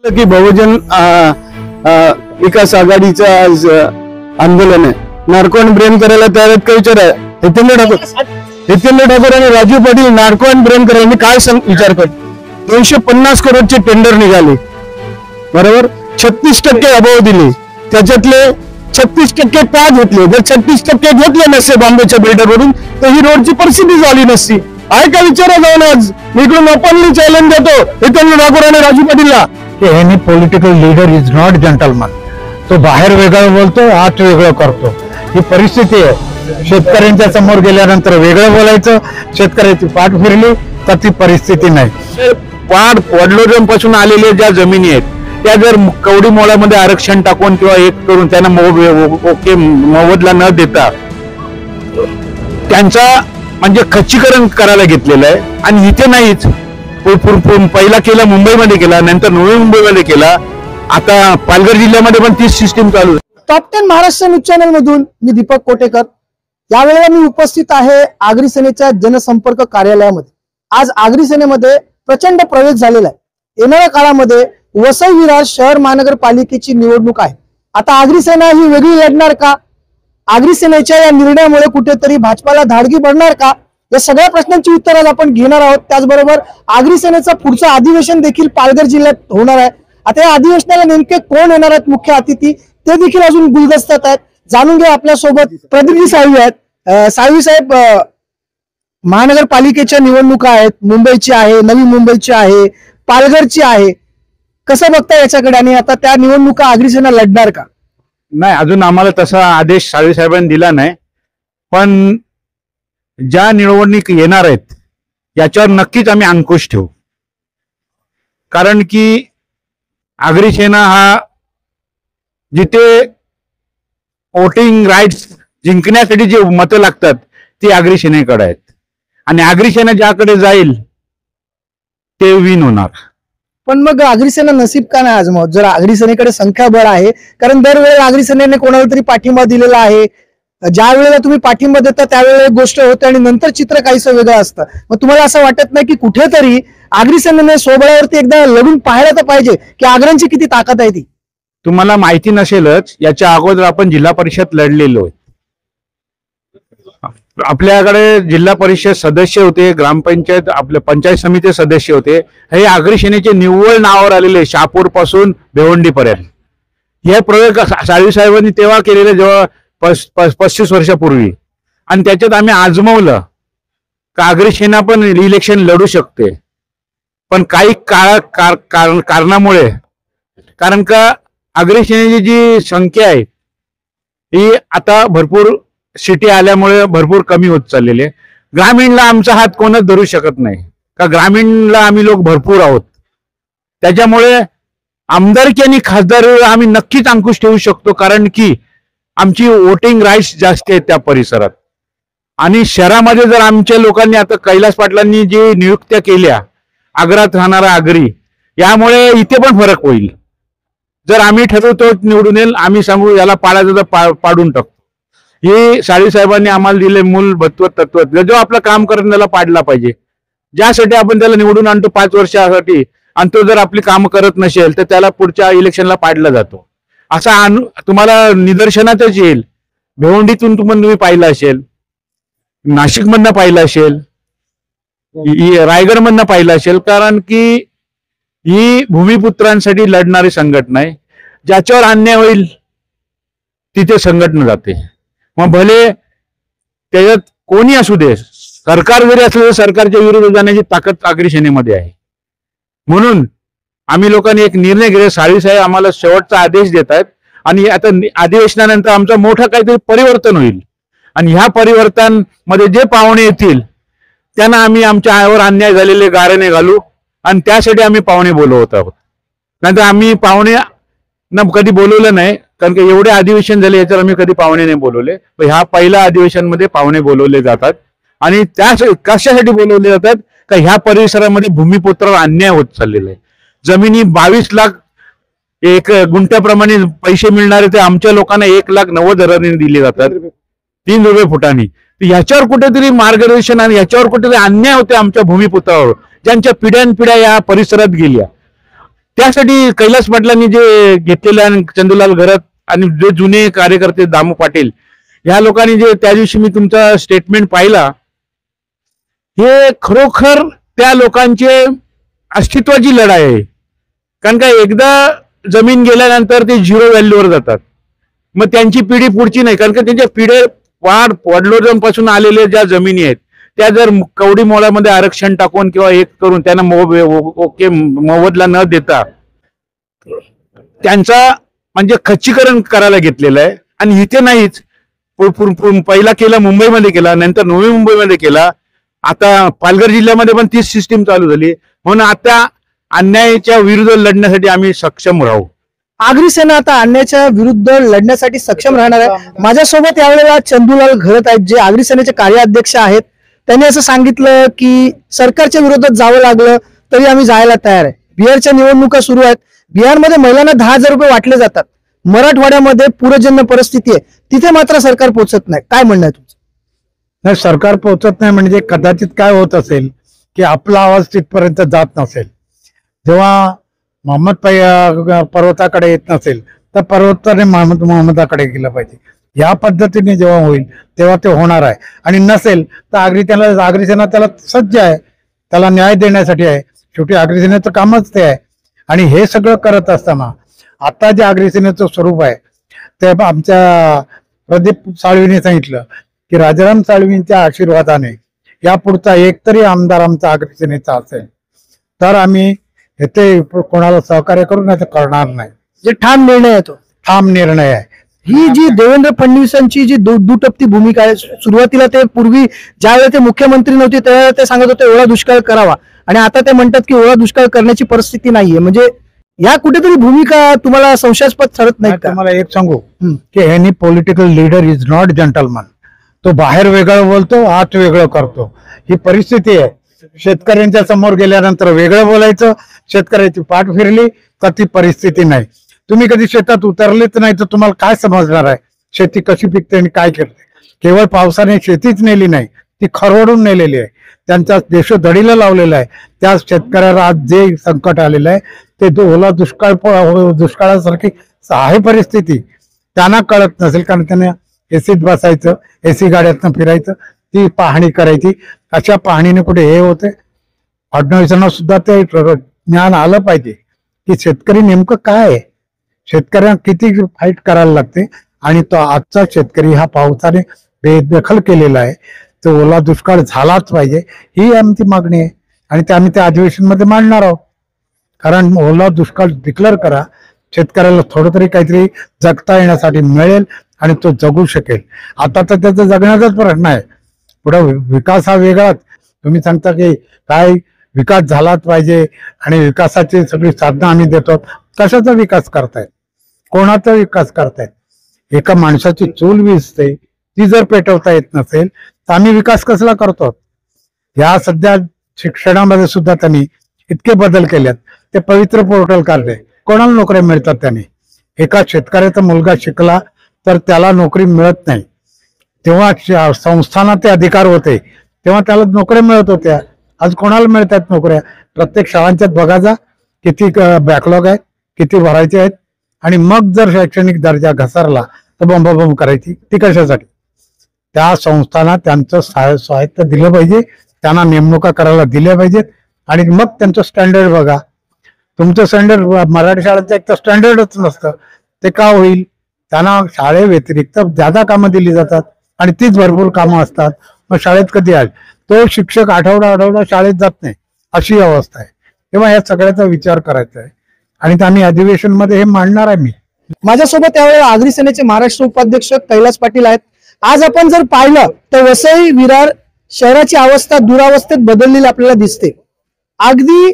की बहुजन विकास आघाडीचं आज आंदोलन आहे. नार्को आणि ब्रेन करायला तयार आहेत का विचार आहे. हितेंद्र ठाकूर आणि राजू पाटील नार्को आणि ब्रेन करायला काय विचार करत. 250 करोडचे टेंडर निघाले बरोबर. 36% अभाव दिले. त्याच्यातले 36% का घेतले. जर 36% घेतले नसते बॉम्बेच्या बिल्डरवरून तर ही रोडची परिस्थिती झाली नसती. आहे का विचारा जाऊन. आज मी इकडून ओपनली चॅलेंज देतो हितेंद्र ठाकूर आणि राजू पाटीलला. Any political leader is not gentleman. तो बाहेर वेगळं बोलतो, आत वेगळं करतो. ही परिस्थिती आहे. शेतकऱ्यांच्या समोर गेल्यानंतर वेगळं बोलायचं, शेतकऱ्याची पाठ फिरली तर ती परिस्थिती नाही. वाढ वडिलोपासून आलेल्या ज्या जमिनी आहेत त्या जर कवडी मोळामध्ये आरक्षण टाकून किंवा एक करून त्यांना मोबदला न देता त्यांचा म्हणजे खच्चीकरण करायला घेतलेलं आहे. आणि इथे नाहीच, पहिला केला मुंबईमध्ये केला, नंतर नवी मुंबईमध्ये केला, आता पालघर जिल्ह्यामध्ये पण तीच सिस्टीम चालू आहे. टॉप 10 महाराष्ट्र न्यूज चॅनल मधून मी दीपक कोटेकर. यावेळेला मी उपस्थित आहे आगरी सेनेच्या जनसंपर्क कार्यालयामध्ये. आज आगरी सेनेमध्ये प्रचंड प्रवेश झालेला आहे. येणाऱ्या काळामध्ये वसई विरार शहर महानगरपालिकेची निवडणूक आहे. आता आगरी सेना ही वेगळी लढणार का. आगरी सेनेच्या या निर्णयामुळे कुठेतरी भाजपाला धाडगी पडणार का, या सगळ्या प्रश्नांची उत्तर आज आपण घेणार आहोत. त्याचबरोबर आगरी सेनेचं पुढचं अधिवेशन देखील पालघर जिल्ह्यात होणार आहे. आता या अधिवेशनाला नेमके कोण येणार आहेत मुख्य अतिथी ते देखील अजून गुलदस्त्यात आहेत. जाणून घ्या. आपल्या सोबत प्रदीपजी साळवी आहेत. साळवी साहेब, महानगरपालिकेच्या निवडणुका आहेत. मुंबईची आहे, नवी मुंबईची आहे, पालघरची आहे. कसं बघता याच्याकडे. आणि आता त्या निवडणुका आगरी सेना लढणार का. नाही, अजून आम्हाला तसा आदेश साळवी साहेबांनी दिला नाही. पण ज्या निवडणूक येणार आहेत याच्यावर नक्कीच आम्ही अंकुश ठेवू. कारण की आगरी सेना हा जिथे वोटिंग राईट्स जिंकण्यासाठी जे मतं लागतात ती आगरी सेनेकडे आहेत. आणि आगरी सेना ज्याकडे जाईल ते विन होणार. पण मग आगरी सेना नसीब का नाही आजमावत. जर आगरी सेनेकडे संख्याबळ आहे, कारण दरवेळेला आगरी सेनेने कोणाला तरी पाठिंबा दिलेला आहे. ज्या वेळेला तुम्ही पाठिंबा देता त्यावेळेला एक गोष्ट होते आणि नंतर चित्र काहीसं वेगळं असतं. मग तुम्हाला असं वाटत नाही की कुठेतरी आगरी सेनेने स्वबळावरती एकदा लढून पाहायला तर पाहिजे की आगऱ्यांची किती ताकद आहे ती. तुम्हाला माहिती नसेलच, याच्या अगोदर आपण जिल्हा परिषद लढलेलो आहे. आपल्याकडे जिल्हा परिषद सदस्य होते, ग्रामपंचायत आपले पंचायत समिती सदस्य होते. हे आगरी सेनेचे निव्वळ नावावर आलेले शहापूर पासून भिवंडी पर्यंत. हे प्रयोग साळवी साहेबांनी तेव्हा केलेले जेव्हा 35 वर्षापूर्वी. आणि त्याच्यात आम्ही आजमावलं का आगरी सेना पण इलेक्शन लढू शकते. पण काही कारणामुळे, कारण का आगरी सेनेची जी संख्या आहे ही आता भरपूर सिटी आल्यामुळे भरपूर कमी होत चाललेली आहे. ग्रामीणला आमचा हात कोणच धरू शकत नाही का ग्रामीणला आम्ही लोक भरपूर आहोत. त्याच्यामुळे आमदारकी आणि खासदारीवर आम्ही नक्कीच अंकुश ठेवू शकतो. कारण की आमची वोटिंग राईट्स जास्त आहेत त्या परिसरात. आणि शहरामध्ये जर आमच्या लोकांनी आता कैलास पाटलांनी जी नियुक्त्या केल्या आग्रात राहणारा आगरी, यामुळे इथे पण फरक होईल. जर आम्ही ठरवतो निवडून येईल, आम्ही सांगू याला पाडायचं तर पाडून टाकतो. हे साळवी साहेबांनी आम्हाला दिले मूलभूत तत्व. जो आपलं काम करत त्याला पाडला पाहिजे. ज्यासाठी आपण त्याला निवडून आणतो 5 वर्षासाठी, आणि तो जर आपली कामं करत नसेल तर त्याला पुढच्या इलेक्शनला पाडला जातो. असा तुम्हाला निदर्शनातच येईल. भिवंडीतून तुम्ही पाहिलं असेल, नाशिक मधनं पाहिलं असेल, रायगड मधनं पाहिलं असेल. कारण की ही भूमिपुत्रांसाठी लढणारी संघटना आहे. ज्याच्यावर अन्याय होईल तिथे संघटना जाते. मग भले त्याच्यात कोणी असू दे, सरकार जरी असलं तर सरकारच्या विरोधात जाण्याची ताकद आगरी सेनेमध्ये आहे. म्हणून आम्ही लोकांनी एक निर्णय घेतला. साळवी साहेब आम्हाला शेवटचा आदेश देत आहेत आणि आता अधिवेशनानंतर आमचं मोठं काहीतरी परिवर्तन होईल. आणि ह्या परिवर्तन मध्ये जे पाहुणे येतील त्यांना आम्ही आमच्या आयावर अन्याय झालेले गाऱ्याने घालू. आणि त्यासाठी आम्ही पाहुणे बोलवत आहोत. नाहीतर आम्ही पाहुणे कधी बोलवलं नाही. कारण की एवढे अधिवेशन झाले याच्यावर आम्ही कधी पाहुणे नाही बोलवले. ह्या पहिल्या अधिवेशन मध्ये पाहुणे बोलवले जातात. आणि त्या कशासाठी बोलवले जातात का ह्या परिसरामध्ये भूमिपुत्रावर अन्याय होत चाललेला आहे. जमिनी 22 लाख एक गुंठ्याप्रमाणे पैसे मिळणारे ते आमच्या लोकांना 1,90,000 दिले जातात 3 रुपये फुटाने. ह्याच्यावर कुठेतरी मार्गदर्शन आणि ह्याच्यावर कुठेतरी अन्याय होते आमच्या भूमिपुत्रावर, ज्यांच्या पिढ्यानपिढ्या या परिसरात गेल्या. त्यासाठी कैलास पाटलांनी जे घेतलेलं आणि चंदूलाल घरत आणि जे जुने कार्यकर्ते दामू पाटील या लोकांनी जे त्या दिवशी मी तुमचा स्टेटमेंट पाहिला, हे खरोखर त्या लोकांचे अस्तित्वाची लढाई आहे. कारण का एकदा जमीन गेल्यानंतर ते झिरो व्हॅल्यूवर जातात. मग त्यांची पिढी पुढची नाही, कारण का त्यांच्या पिढे वडिलोपासून आलेले ज्या जमिनी आहेत त्या जर कवडी मोलामध्ये आरक्षण टाकून किंवा एक करून त्यांना मोबदला न देता त्यांचा म्हणजे खच्चीकरण करायला घेतलेलं आहे. आणि इथे नाहीच, पहिला केला मुंबईमध्ये केला, नंतर नवी मुंबईमध्ये केला, आता पालघर जिल्ह्यामध्ये पण तीच सिस्टीम चालू झाली. म्हणून आता अन्यायाच्या विरुद्ध लढण्यासाठी आम्ही सक्षम राहू. आगरी सेना आता अन्यायाच्या विरुद्ध लढण्यासाठी सक्षम राहणार आहे. माझ्यासोबत यावेळेला चंदूलाल घरत आहेत, जे आगरी सेनेचे कार्याध्यक्ष आहेत. त्यांनी असं सांगितलं की सरकारच्या विरोधात जावं लागलं तरी आम्ही जायला तयार आहे. बिहारच्या निवडणुका सुरू आहेत. बिहारमध्ये महिलांना 10,000 रुपये वाटले जातात. मराठवाड्यामध्ये पूरजन्य परिस्थिती आहे, तिथे मात्र सरकार पोहोचत नाही. काय म्हणणं आहे तुमचं? नाही, सरकार पोहोचत नाही म्हणजे कदाचित काय होत असेल की आपला आवाज तिथपर्यंत जात नसेल. जेव्हा मोहम्मद पर्वताकडे येत नसेल तर पर्वताने मोहम्मदाकडे गेलं पाहिजे. या पद्धतीने जेव्हा होईल तेव्हा ते होणार आहे. आणि नसेल तर आगरी सेना त्याला सज्ज आहे, त्याला न्याय देण्यासाठी आहे. शेवटी आगरी सेनेचं कामच ते आहे. आणि हे सगळं करत असताना आता जे आगरी सेनेचं स्वरूप आहे ते आमच्या प्रदीप साळवीने सांगितलं की राजाराम साळवींच्या आशीर्वादाने यापुढचा एकतरी आमदार आमचा आगरी सेनेचा असेल तर आम्ही येथे कोणाला सहकार्य करू, नाही तर करणार नाही. जे ठाम निर्णय येतो, ठाम निर्णय आहे. ही जी देवेंद्र फडणवीसांची जी दुटप्पी भूमिका आहे, सुरुवातीला ते पूर्वी ज्यावेळेला ते मुख्यमंत्री नव्हते त्यावेळेला ते सांगत होते ओला दुष्काळ करावा, आणि आता ते म्हणतात की ओला दुष्काळ करण्याची परिस्थिती नाहीये. म्हणजे या कुठेतरी भूमिका तुम्हाला संशयास्पद ठरत नाही का? मला एक सांगू की any political leader is not gentleman. तो बाहेर वेगळं बोलतो, आत वेगळं करतो. ही परिस्थिती आहे. शेतकऱ्यांच्या समोर गेल्यानंतर वेगळं बोलायचं, शेतकऱ्याची पाठ फिरली तर ती परिस्थिती नाही. तुम्ही कधी शेतात उतरलेच नाही तर तुम्हाला काय समजणार आहे शेती कशी पिकते आणि काय करते. केवळ पावसाने शेतीच नेली नाही, ती खरवडून नेलेली आहे. त्यांचा देशोधडीला लावलेला आहे. त्या शेतकऱ्याला आज जे संकट आलेलं आहे ते ओला दुष्काळासारखी आहे परिस्थिती. त्यांना कळत नसेल, कारण त्यांना एसीत बसायचं, एसी गाड्यातनं फिरायचं, ती पाहणी करायची. अशा पाहणीने कुठे हे होते. फडणवीसांना सुद्धा ते ज्ञान आलं पाहिजे की शेतकरी नेमकं काय आहे, शेतकऱ्यांना किती फाईट करायला लागते. आणि तो आजचा शेतकरी हा पावसाने बेदखल केलेला आहे, तो ओला दुष्काळ झालाच पाहिजे ही आमची मागणी आहे. आणि ते आम्ही त्या अधिवेशनमध्ये मांडणार आहोत. कारण ओला दुष्काळ डिक्लेअर करा, शेतकऱ्याला थोडं तरी काहीतरी जगता येण्यासाठी मिळेल आणि तो जगू शकेल. आता तर त्याचा जगण्याचाच प्रश्न आहे. पुढे विकास हा वेगळाच. तुम्ही सांगता की काय विकास झालाच पाहिजे आणि विकासाची सगळी साधनं आम्ही देतो. कशाचा विकास करतायत, कोणाचा विकास करतायत? एका माणसाची चूल विजते, ती जर पेटवता येत नसेल तर आम्ही विकास कसला करतो? या सध्या शिक्षणामध्ये सुद्धा त्यांनी इतके बदल केलेत. ते पवित्र पोर्टल काढले, कोणाला नोकऱ्या मिळतात त्याने. एका शेतकऱ्याचा मुलगा शिकला तर त्याला नोकरी मिळत नाही. तेव्हा संस्थानात ते अधिकार होते तेव्हा त्याला नोकऱ्या मिळत होत्या. आज कोणाला मिळतात नोकऱ्या? प्रत्येक शाळांच्यात बघा जा, किती बॅकलॉग आहेत, किती भरायचे आहेत. आणि मग जर शैक्षणिक दर्जा घसरला तर बंबाबंब करायची. ती कशासाठी? त्या संस्थांना त्यांचं स्वायत्त दिलं पाहिजे, त्यांना नेमणुका करायला दिल्या पाहिजेत. आणि मग त्यांचं स्टँडर्ड बघा. तुमचं स्टँडर्ड मराठी शाळांचं एक तर स्टँडर्डच नसतं. ते का होईल? त्यांना शाळेव्यतिरिक्त ज्यादा कामं दिली जातात आणि तीच भरपूर कामं असतात. मग शाळेत कधी आले? तो शिक्षक आठवडा शाळेत जात नाही, अशी अवस्था आहे. तेव्हा या सगळ्याचा विचार करायचा आहे आणि आम्ही अधिवेशन मध्ये हे मांडणार आहे. मी माझ्यासोबत यावेळेला आगरी सेनेचे महाराष्ट्र उपाध्यक्ष कैलास पाटील आहेत. आज आपण जर पाहिलं तर वसई विरार शहराची अवस्था दुरावस्थेत बदललेली आपल्याला दिसते. अगदी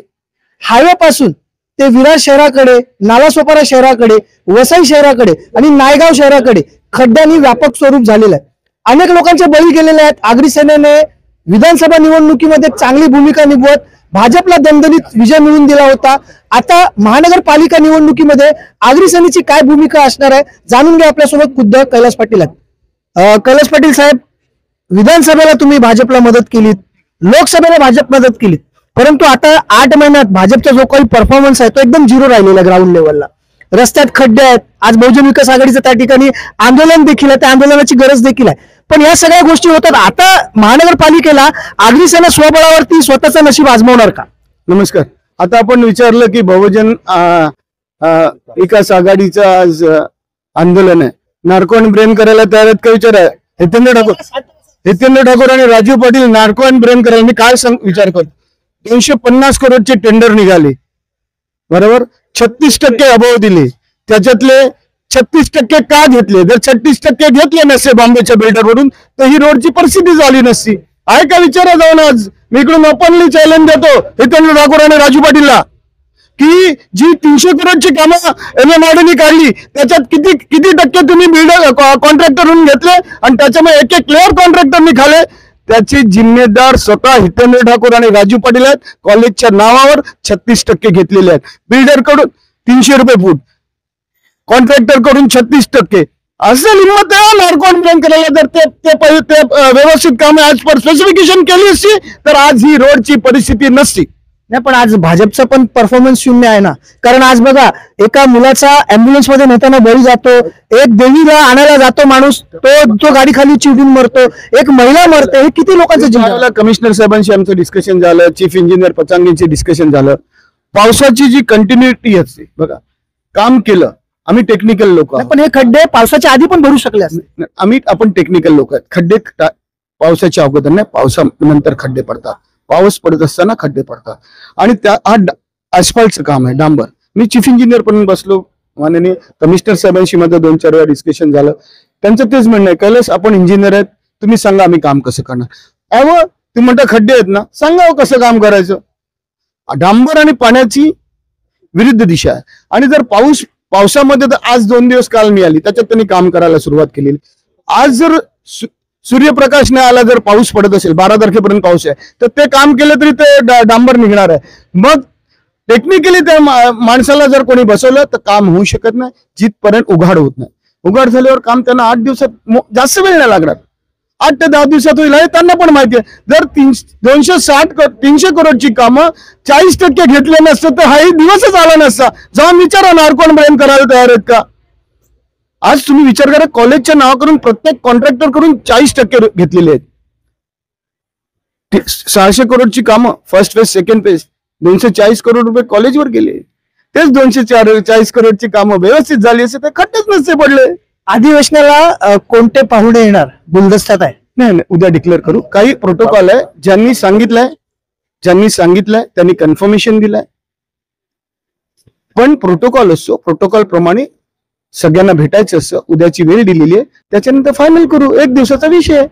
हायवे पासून ते विरार शहराकडे, नालासोपारा शहराकडे, वसई शहराकडे आणि नायगाव शहराकडे खड्ड्यांनी व्यापक स्वरूप झालेलं आहे. अनेक लोकांचे बळी गेलेले आहेत. आगरी सेनेने विधानसभा निवडणुकीमध्ये चांगली भूमिका निभवत भाजपला दणदणीत विजय मिळवून दिला होता. आता महानगरपालिका निवडणुकीमध्ये आगरी सेनेची काय भूमिका असणार आहे जाणून घ्या. आपल्यासोबत खुद्द कैलास पाटील आहेत. कैलास पाटील साहेब, विधानसभेला तुम्ही भाजपला मदत केलीत, लोकसभेला भाजप मदत केलीत, परंतु आता 8 महिन्यात भाजपचा जो काही परफॉर्मन्स आहे तो एकदम झिरो राहिलेला ग्राउंड लेवलला. रस्त्यात खड्डे आहेत. आज बहुजन विकास आघाडीचं त्या ठिकाणी आंदोलन देखील आहे, त्या आंदोलनाची गरज देखील आहे. पण या सगळ्या गोष्टी होतात. आता महानगरपालिकेला आगरी सेना स्वबळावरती स्वतःचा नशीब आजमावणार का? नमस्कार. आता आपण विचारलं की बहुजन विकास आघाडीचं आज आंदोलन आहे, नार्को आणि ब्रेन करायला तयार आहेत का? विचार आहे हितेंद्र ठाकूर आणि राजीव पाटील नार्को आणि ब्रेन करायला. मी काय विचार करतो, 250 करोडचे टेंडर निघाले, बरोबर, 36% अभाव दिले, त्याच्यातले 36% का घेतले? जर 36% घेतले नसते बॉम्बेच्या बिल्डरवरून तर ही रोडची परिस्थिती झाली नसती. आहे का? विचारा जाऊन. आज मी इकडून ओपनली चॅलेंज देतो हितेंद्र ठाकूर आणि राजू पाटीलला की जी 300 करोडची कामं MMRDने काढली त्याच्यात किती टक्के तुम्ही बिल्डर कॉन्ट्रॅक्टरहून घेतले आणि त्याच्यामुळे एक लेअर कॉन्ट्रॅक्टरनी खाले? त्याची जिम्मेदार स्वतः हितेंद्र ठाकूर आणि राजू पाटील आहेत. कॉलेजच्या नावावर 36% घेतलेले आहेत. बिल्डर कडून 300 रुपये फूट, कॉन्ट्रॅक्टर कडून 36%. असं हिंमत आहे नार्को ब्रेन करायला. जर ते व्यवस्थित काम आज पर स्पेसिफिकेशन केली असती तर आज ही रोडची परिस्थिती नसती. नाही, पण आज भाजपचा पण परफॉर्मन्स शून्य आहे ना. कारण आज बघा, एका मुलाचा अँब्युलन्स मध्ये नेताना बळी जातो, एक देवीला आणायला जातो माणूस, तो गाडी खाली चिडून मरतो, एक महिला मरते. हे किती लोकांचं जीवन. कमिशनर साहेबांशी आमचं डिस्कशन झालं, चीफ इंजिनियर पचांगेंचे डिस्कशन झालं. पावसाची जी कंटिन्युटी असते बघा, काम केलं आम्ही टेक्निकल लोक. पण हे खड्डे पावसाच्या आधी पण भरू शकले असते. आपण टेक्निकल लोक आहेत. खड्डे पावसाच्या अगोदर नाही, पावसानंतर खड्डे पडतात, पाऊस पडत असताना खड्डे पडतात. आणि हा ऍस्फाल्टचं काम आहे, डांबर. मी चीफ इंजिनियर पण बसलो, माननीय कमिशनर साहेबांशी माझं 2-4 वेळा डिस्कशन झालं. त्यांचं तेच म्हणणं आहे, कैलास आपण इंजिनियर आहेत, तुम्ही सांगा आम्ही काम कसं करणार. अहो तुम्ही म्हणता खड्डे आहेत ना, सांगा कसं काम करायचं. डांबर आणि पाण्याची विरुद्ध दिशा आहे. आणि जर पावसामध्ये तर आज 2 दिवस काल मिळाली, त्याच्यात त्यांनी काम करायला सुरुवात केलेली. आज जर सूर्यप्रकाश नाही आला, जर पाऊस पडत असेल, 12 तारखेपर्यंत पाऊस आहे, तर ते काम केलं तरी ते डांबर निघणार आहे. मग टेक्निकली त्या माणसाला जर कोणी बसवलं तर काम होऊ शकत नाही, जिथपर्यंत उघाड होत नाही. उघाड झाल्यावर काम त्यांना 8 दिवसात, जास्त वेळ नाही लागणार, 8 ते 10 दिवसात होईल. हे त्यांना पण माहिती आहे. जर 300 करोडची कामं 40% घेतले नसतं तर हाही दिवसच आला नसता. जाऊन विचारा नार्को ब्रेन करायला तयार आहेत का? आज तुम्ही विचार करा, कॉलेजच्या नावाकडून प्रत्येक कॉन्ट्रॅक्टर कडून 40% घेतलेले आहेत. 600 करोडची कामं first phase, second phase, 240 crore रुपये कॉलेजवर गेले. तेच 240 करोडची कामं व्यवस्थित झाली असते तर खड्डेच नसते पडले. अधिवेशनाला कोणते पाहुणे येणार गुलदस्त्यात आहे? नाही, उद्या डिक्लेअर करू. काही प्रोटोकॉल आहे, ज्यांनी सांगितलंय त्यांनी कन्फर्मेशन दिलंय. पण प्रोटोकॉल असतो, प्रोटोकॉल प्रमाणे सगळ्यांना भेटायचं असतं. उद्याची वेळ दिलेली आहे, त्याच्यानंतर फायनल करू. 1 दिवसाचा विषय आहे.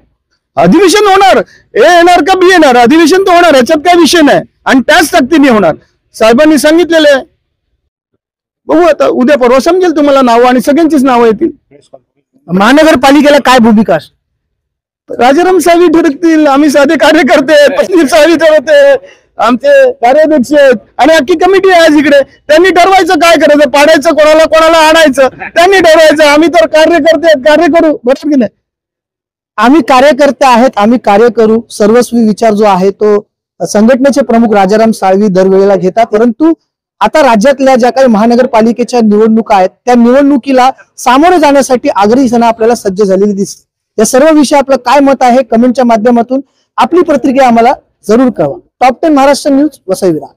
अधिवेशन होणार, ए येणार का बी येणार, अधिवेशन तर होणार, याच्यात काय विषय नाही. आणि त्याच ताकदीने होणार. साहेबांनी सांगितलेलं आहे. बघू आता उद्या परवा समजेल तुम्हाला नावं, आणि सगळ्यांचीच नावं येतील. महानगरपालिकेला काय भूमिका असते? राजाराम साहेब ठरवतील. आम्ही साधे कार्यकर्ते, पत्नी साहेब ठरवते, आमचे कार्याध्यक्ष आहेत आणि अख्खी कमिटी आहे आज इकडे. त्यांनी ठरवायचं काय करायचं, पाडायचं कोणाला आणायचं, त्यांनी ठरवायचं. आम्ही तर कार्यकर्ते आहेत, कार्य करू. बरोबर की नाही? आम्ही कार्यकर्ते आहेत, आम्ही कार्य करू. सर्वस्वी विचार जो आहे तो संघटनेचे प्रमुख राजाराम साळवी दरवेळेला घेतात. परंतु आता राज्यातल्या ज्या काही महानगरपालिकेच्या निवडणुका आहेत त्या निवडणुकीला सामोरे जाण्यासाठी आगरी सेना आपल्याला सज्ज झालेली दिसते. या सर्व विषय आपलं काय मत आहे कमेंटच्या माध्यमातून आपली प्रतिक्रिया आम्हाला जरूर कळवा. Top 10 Maharashtra news, Vasai Virar.